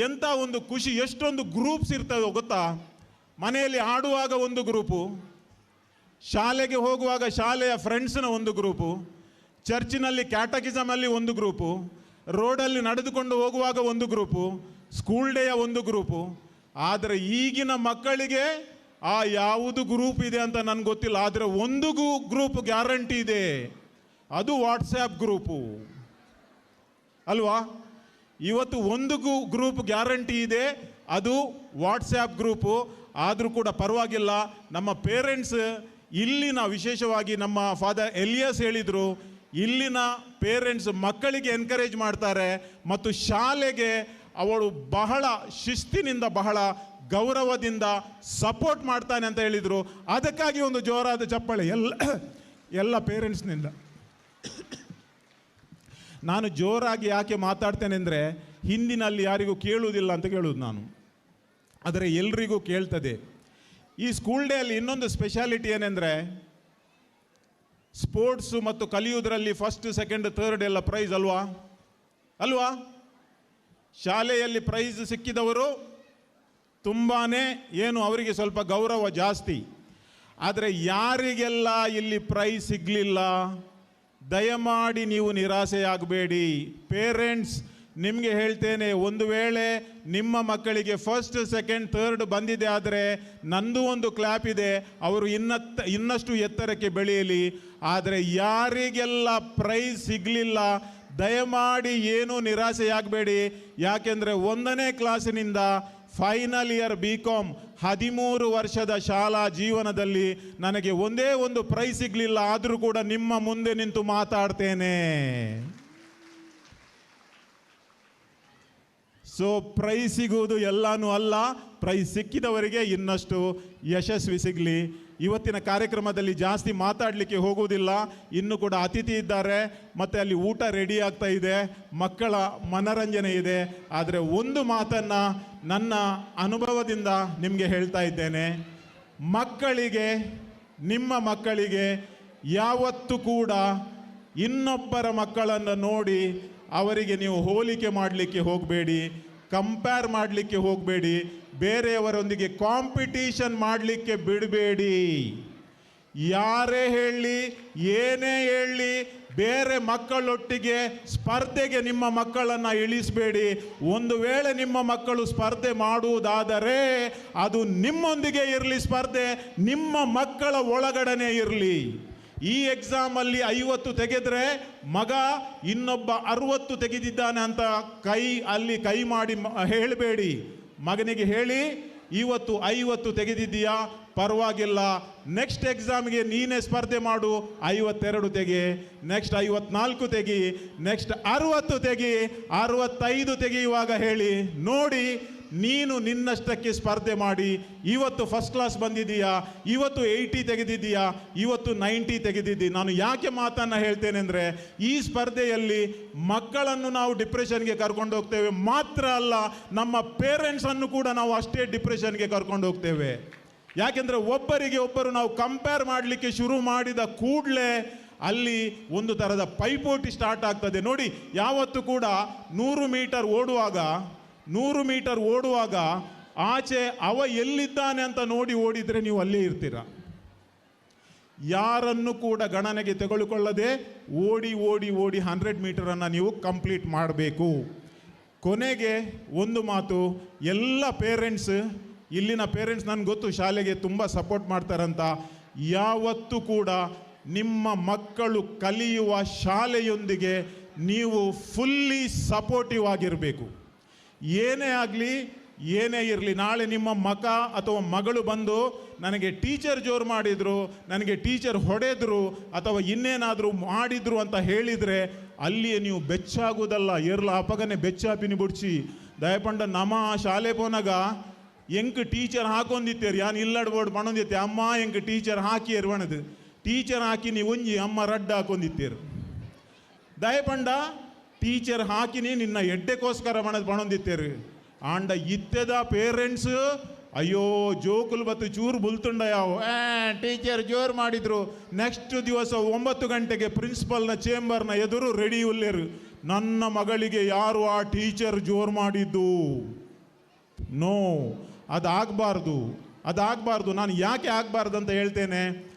ಎಂಥ ಒಂದು ಖುಷಿ, ಎಷ್ಟೊಂದು ಗ್ರೂಪ್ಸ್ ಇರ್ತವೆ ಗೊತ್ತಾ. ಮನೆಯಲ್ಲಿ ಆಡುವಾಗ ಒಂದು ಗ್ರೂಪು, ಶಾಲೆಗೆ ಹೋಗುವಾಗ ಶಾಲೆಯ ಫ್ರೆಂಡ್ಸ್ನ ಒಂದು ಗ್ರೂಪು, ಚರ್ಚಿನಲ್ಲಿ ಕ್ಯಾಟಕಿಸಮಲ್ಲಿ ಒಂದು ಗ್ರೂಪು, ರೋಡಲ್ಲಿ ನಡೆದುಕೊಂಡು ಹೋಗುವಾಗ ಒಂದು ಗ್ರೂಪು, ಸ್ಕೂಲ್ ಡೇಯ ಒಂದು ಗ್ರೂಪು. ಆದರೆ ಈಗಿನ ಮಕ್ಕಳಿಗೆ ಆ ಯಾವುದು ಗ್ರೂಪ್ ಇದೆ ಅಂತ ನನಗೆ ಗೊತ್ತಿಲ್ಲ. ಆದರೆ ಒಂದು ಗ್ರೂಪ್ ಗ್ಯಾರಂಟಿ ಇದೆ, ಅದು ವಾಟ್ಸ್ಯಾಪ್ ಗ್ರೂಪು ಅಲ್ವಾ. ಇವತ್ತು ಒಂದು ಗ್ರೂಪ್ ಗ್ಯಾರಂಟಿ ಇದೆ, ಅದು ವಾಟ್ಸ್ಯಾಪ್ ಗ್ರೂಪು. ಆದರೂ ಕೂಡ ಪರವಾಗಿಲ್ಲ, ನಮ್ಮ ಪೇರೆಂಟ್ಸ್ ಇಲ್ಲಿನ, ವಿಶೇಷವಾಗಿ ನಮ್ಮ ಫಾದರ್ ಎಲಿಯಾಸ್ ಹೇಳಿದರು, ಇಲ್ಲಿನ ಪೇರೆಂಟ್ಸ್ ಮಕ್ಕಳಿಗೆ ಎನ್ಕರೇಜ್ ಮಾಡ್ತಾರೆ ಮತ್ತು ಶಾಲೆಗೆ ಅವಳು ಬಹಳ ಶಿಸ್ತಿನಿಂದ ಬಹಳ ಗೌರವದಿಂದ ಸಪೋರ್ಟ್ ಮಾಡ್ತಾನೆ ಅಂತ ಹೇಳಿದರು. ಅದಕ್ಕಾಗಿ ಒಂದು ಜೋರಾದ ಚಪ್ಪಾಳೆ ಎಲ್ಲ ಪೇರೆಂಟ್ಸ್ನಿಂದ. ನಾನು ಜೋರಾಗಿ ಯಾಕೆ ಮಾತಾಡ್ತೇನೆ ಅಂದರೆ, ಹಿಂದಿನಲ್ಲಿ ಯಾರಿಗೂ ಕೇಳುವುದಿಲ್ಲ ಅಂತ ಕೇಳುವುದು ನಾನು, ಆದರೆ ಎಲ್ರಿಗೂ ಕೇಳ್ತದೆ. ಈ ಸ್ಕೂಲ್ ಡೇ ಅಲ್ಲಿ ಇನ್ನೊಂದು ಸ್ಪೆಷಾಲಿಟಿ ಏನೆಂದರೆ, ಸ್ಪೋರ್ಟ್ಸು ಮತ್ತು ಕಲಿಯುವುದರಲ್ಲಿ ಫಸ್ಟ್ ಸೆಕೆಂಡ್ ಥರ್ಡ್ ಎಲ್ಲ ಪ್ರೈಸ್ ಅಲ್ವಾ. ಶಾಲೆಯಲ್ಲಿ ಪ್ರೈಸ್ ಸಿಕ್ಕಿದವರು ತುಂಬಾ ಅವರಿಗೆ ಸ್ವಲ್ಪ ಗೌರವ ಜಾಸ್ತಿ. ಆದರೆ ಯಾರಿಗೆಲ್ಲ ಇಲ್ಲಿ ಪ್ರೈಸ್ ಸಿಗಲಿಲ್ಲ, ದಯಮಾಡಿ ನೀವು ನಿರಾಸೆಯಾಗಬೇಡಿ. ಪೇರೆಂಟ್ಸ್ ನಿಮಗೆ ಹೇಳ್ತೇನೆ, ಒಂದು ವೇಳೆ ನಿಮ್ಮ ಮಕ್ಕಳಿಗೆ ಫಸ್ಟ್ ಸೆಕೆಂಡ್ ಥರ್ಡ್ ಬಂದಿದೆ ಆದರೆ ನಂದು ಒಂದು ಕ್ಲಾಪ್ ಇದೆ, ಅವರು ಇನ್ನಷ್ಟು ಎತ್ತರಕ್ಕೆ ಬೆಳೆಯಲಿ. ಆದರೆ ಯಾರಿಗೆಲ್ಲ ಪ್ರೈಸ್ ಸಿಗಲಿಲ್ಲ, ದಯಮಾಡಿ ಏನೂ ನಿರಾಸೆಯಾಗಬೇಡಿ. ಯಾಕೆಂದರೆ 1ನೇ ಕ್ಲಾಸಿನಿಂದ ಫೈನಲ್ ಇಯರ್ BCom 13 ವರ್ಷದ ಶಾಲಾ ಜೀವನದಲ್ಲಿ ನನಗೆ ಒಂದೇ ಒಂದು ಪ್ರೈಸ್ ಸಿಗಲಿಲ್ಲ, ಆದರೂ ಕೂಡ ನಿಮ್ಮ ಮುಂದೆ ನಿಂತು ಮಾತಾಡ್ತೇನೆ. ಸೊ ಪ್ರೈಸ್ ಸಿಗುವುದು ಎಲ್ಲನೂ ಅಲ್ಲ, ಪ್ರೈಸ್ ಸಿಕ್ಕಿದವರಿಗೆ ಇನ್ನಷ್ಟು ಯಶಸ್ವಿ ಸಿಗಲಿ. ಇವತ್ತಿನ ಕಾರ್ಯಕ್ರಮದಲ್ಲಿ ಜಾಸ್ತಿ ಮಾತಾಡಲಿಕ್ಕೆ ಹೋಗುವುದಿಲ್ಲ, ಇನ್ನೂ ಕೂಡ ಅತಿಥಿ ಇದ್ದಾರೆ ಮತ್ತು ಅಲ್ಲಿ ಊಟ ರೆಡಿ ಆಗ್ತಾ ಇದೆ, ಮಕ್ಕಳ ಮನರಂಜನೆ ಇದೆ. ಆದರೆ ಒಂದು ಮಾತನ್ನು ನನ್ನ ಅನುಭವದಿಂದ ನಿಮಗೆ ಹೇಳ್ತಾ ಇದ್ದೇನೆ, ನಿಮ್ಮ ಮಕ್ಕಳಿಗೆ ಯಾವತ್ತೂ ಕೂಡ ಇನ್ನೊಬ್ಬರ ಮಕ್ಕಳನ್ನು ನೋಡಿ ಅವರಿಗೆ ನೀವು ಹೋಲಿಕೆ ಮಾಡಲಿಕ್ಕೆ ಹೋಗಬೇಡಿ, ಕಂಪೇರ್ ಮಾಡಲಿಕ್ಕೆ ಹೋಗಬೇಡಿ, ಬೇರೆಯವರೊಂದಿಗೆ ಕಾಂಪಿಟೀಷನ್ ಮಾಡಲಿಕ್ಕೆ ಬಿಡಬೇಡಿ. ಯಾರೇ ಹೇಳಲಿ, ಏನೇ ಹೇಳಲಿ, ಬೇರೆ ಮಕ್ಕಳೊಟ್ಟಿಗೆ ಸ್ಪರ್ಧೆಗೆ ನಿಮ್ಮ ಮಕ್ಕಳನ್ನು ಇಳಿಸಬೇಡಿ. ಒಂದು ವೇಳೆ ನಿಮ್ಮ ಮಕ್ಕಳು ಸ್ಪರ್ಧೆ ಮಾಡುವುದಾದರೆ ಅದು ನಿಮ್ಮೊಂದಿಗೆ ಇರಲಿ, ಸ್ಪರ್ಧೆ ನಿಮ್ಮ ಮಕ್ಕಳ ಒಳಗಡೆನೇ ಇರಲಿ. ಈ ಎಕ್ಸಾಮಲ್ಲಿ 50 ತೆಗೆದ್ರೆ ಮಗ ಇನ್ನೊಬ್ಬ 60 ತೆಗೆದಿದ್ದಾನೆ ಅಂತ ಕೈ ಮಾಡಿ ಹೇಳಬೇಡಿ. ಮಗನಿಗೆ ಹೇಳಿ, ಇವತ್ತು 50 ತೆಗೆದಿದ್ದೀಯಾ, ಪರವಾಗಿಲ್ಲ, ನೆಕ್ಸ್ಟ್ ಎಕ್ಸಾಮ್ಗೆ ನೀನೇ ಸ್ಪರ್ಧೆ ಮಾಡು, 52 ತೆಗಿ, ನೆಕ್ಸ್ಟ್ 54 ತೆಗಿ, ನೆಕ್ಸ್ಟ್ 60 ತೆಗಿ, 65 ತೆಗೆಯುವಾಗ ಹೇಳಿ, ನೋಡಿ ನೀನು ನಿನ್ನಷ್ಟಕ್ಕೆ ಸ್ಪರ್ಧೆ ಮಾಡಿ ಇವತ್ತು ಫಸ್ಟ್ ಕ್ಲಾಸ್ ಬಂದಿದ್ದೀಯಾ, ಇವತ್ತು 80 ತೆಗೆದಿದ್ದೀಯಾ, ಇವತ್ತು 90 ತೆಗೆದಿದ್ದೀ. ನಾನು ಯಾಕೆ ಮಾತನ್ನು ಹೇಳ್ತೇನೆ ಅಂದರೆ, ಈ ಸ್ಪರ್ಧೆಯಲ್ಲಿ ಮಕ್ಕಳನ್ನು ನಾವು ಡಿಪ್ರೆಷನ್ಗೆ ಕರ್ಕೊಂಡು ಹೋಗ್ತೇವೆ, ಮಾತ್ರ ಅಲ್ಲ ನಮ್ಮ ಪೇರೆಂಟ್ಸನ್ನು ಕೂಡ ನಾವು ಅಷ್ಟೇ ಡಿಪ್ರೆಷನ್ಗೆ ಕರ್ಕೊಂಡು ಹೋಗ್ತೇವೆ. ಯಾಕೆಂದರೆ ಒಬ್ಬರಿಗೆ ಒಬ್ಬರು ನಾವು ಕಂಪೇರ್ ಮಾಡಲಿಕ್ಕೆ ಶುರು ಮಾಡಿದ ಕೂಡಲೇ ಅಲ್ಲಿ ಒಂದು ಥರದ ಪೈಪೋಟಿ ಸ್ಟಾರ್ಟ್ ಆಗ್ತದೆ. ನೋಡಿ, ಯಾವತ್ತೂ ಕೂಡ 100 ಮೀಟರ್ ಓಡುವಾಗ ಆಚೆ ಅವ ಎಲ್ಲಿದ್ದಾನೆ ಅಂತ ನೋಡಿ ಓಡಿದರೆ ನೀವು ಅಲ್ಲೇ ಇರ್ತೀರ. ಯಾರನ್ನು ಕೂಡ ಗಣನೆಗೆ ತೆಗೆದುಕೊಳ್ಳದೆ ಓಡಿ 100 ಮೀಟರನ್ನು ನೀವು ಕಂಪ್ಲೀಟ್ ಮಾಡಬೇಕು. ಕೊನೆಗೆ ಒಂದು ಮಾತು, ಎಲ್ಲ ಪೇರೆಂಟ್ಸ್, ಇಲ್ಲಿನ ಪೇರೆಂಟ್ಸ್ ನನಗೆ ಗೊತ್ತು ಶಾಲೆಗೆ ತುಂಬ ಸಪೋರ್ಟ್ ಮಾಡ್ತಾರಂತ, ಯಾವತ್ತೂ ಕೂಡ ನಿಮ್ಮ ಮಕ್ಕಳು ಕಲಿಯುವ ಶಾಲೆಯೊಂದಿಗೆ ನೀವು ಫುಲ್ಲಿ ಸಪೋರ್ಟಿವ್ ಆಗಿರಬೇಕು. ಏನೇ ಆಗಲಿ, ಏನೇ ಇರಲಿ, ನಾಳೆ ನಿಮ್ಮ ಮಗ ಅಥವಾ ಮಗಳು ಬಂದು ನನಗೆ ಟೀಚರ್ ಜೋರು ಮಾಡಿದರು, ನನಗೆ ಟೀಚರ್ ಹೊಡೆದರು ಅಥವಾ ಇನ್ನೇನಾದರೂ ಮಾಡಿದರು ಅಂತ ಹೇಳಿದರೆ ಅಲ್ಲಿಯೇ ನೀವು ಬೆಚ್ಚಾಗುವುದಲ್ಲ, ಏರ್ಲ ಅಪಗನೆ ಬೆಚ್ಚಾಪಿನಿ ಬುಡ್ಚಿ ದಯಪಂಡ ನಮ ಶಾಲೆ ಪೋನಾಗ ಎಂಕ್ ಟೀಚರ್ ಹಾಕೊಂದಿತ್ತೇರು ಯಾನ್ ಇಲ್ಲಡ್ಬೋಡು ಪಣೊಂದಿತ್ತೆ ಅಮ್ಮ ಎಂಕ್ ಟೀಚರ್ ಹಾಕಿ ಎರ್ವಣದು ಟೀಚರ್ ಹಾಕಿ ನೀವು ಒಂಜಿ ಅಮ್ಮ ರಡ್ಡು ಹಾಕೊಂದಿತ್ತೇರು ದಯಪಂಡ ಟೀಚರ್ ಹಾಕಿನಿ ನಿನ್ನ ಎಡ್ಡೆಗೋಸ್ಕರ ಪಣೊಂದಿತ್ತೇರು ಆಂಡ ಇತ್ತೆದ ಪೇರೆಂಟ್ಸ್ ಅಯ್ಯೋ ಜೋಕುಲು ಬತ್ತು ಚೂರು ಬುಲ್ತುಂಡ ಯಾವ ಟೀಚರ್ ಜೋರು ಮಾಡಿದ್ರು. ನೆಕ್ಸ್ಟ್ ದಿವಸ 9 ಗಂಟೆಗೆ ಪ್ರಿನ್ಸಿಪಲ್ನ ಚೇಂಬರ್ನ ಎದುರು ರೆಡಿ ಉಲ್ಲೇರು, ನನ್ನ ಮಗಳಿಗೆ ಯಾರು ಆ ಟೀಚರ್ ಜೋರು ಮಾಡಿದ್ದು. ನೋ, ಅದಾಗಬಾರ್ದು. ನಾನು ಯಾಕೆ ಆಗಬಾರ್ದು ಅಂತ ಹೇಳ್ತೇನೆ.